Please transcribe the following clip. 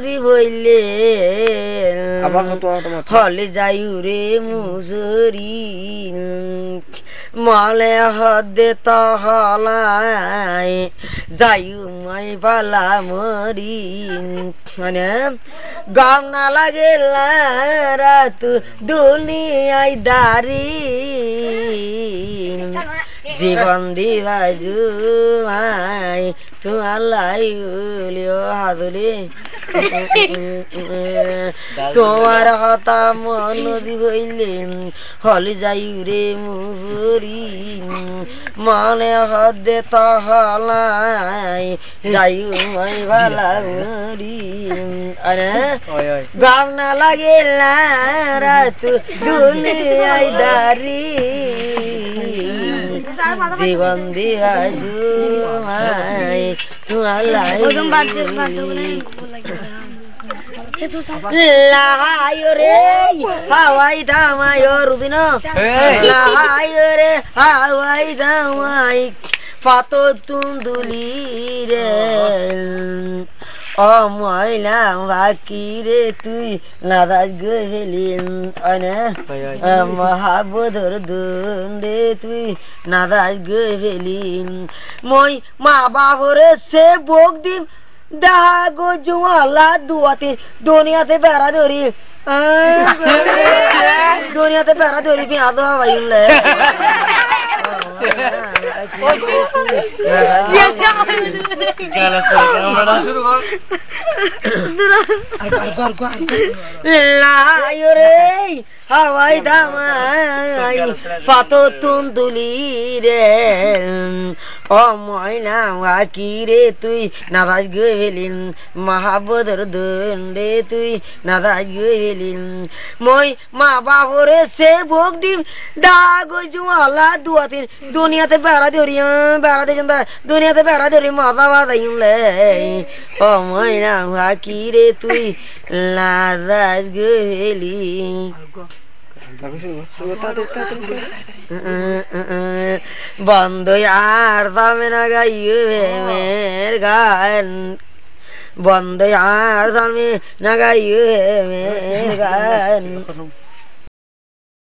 দি বইলে হলে যাইরে মুজুরি মলে হদে তহলায় যাইউ মাই বালা মরি মানে গাম না লাগে রাত দুনিয়ায় দারি জীবন দিবাজু মাই তোমার লাইলিও হাজুরি তোমার কথা মন নদী হইলে হলে যাই রে মুহুরি মনে হদে তহলাই যাই মাই ভালা মরি আরে গাম না লাগে রাত দুনিয়ায় দারি জীবন দিবাজু মাই তোমার লাহায় রে হাওয়াই ধামায় রুবিন লাহায় রে হাওয়াই ধামাই পাত তুন্দুলি রে ও ময়লা বাকি রে তুই নাদাজ গেলি মহাবধর দুন্ডে তুই নাদাজ গেলি মই মা বাবরে সে বোক দিম দেখা গো জুয়ালা দুয়াতে দুনিয়াতে বেড়া ধরি দুনিয়াতে বেড়া ধরি পেঁয়াজ ভাইলে হাওয়াই ধামাই পাত তুন্দুলি রে ও ময়না কি রে তুই নাদাজ গেলিন মহাবদর দণ্ডে তুই নাদাজ গেলিন মই মা বাবরে সে ভোগ দিম দাগ জুয়ালা দুয়াতিন দুনিয়াতে বেড়া ধরি বেড়া দেখুন দুনিয়াতে বেড়া ধরি মাথা বাদাইলে ও ময়না কি রে তুই নাদাজ গেলি বন্ধ আর দামে না গাইয়ের গান বন্ধ আর দামে না গাইয়ের গান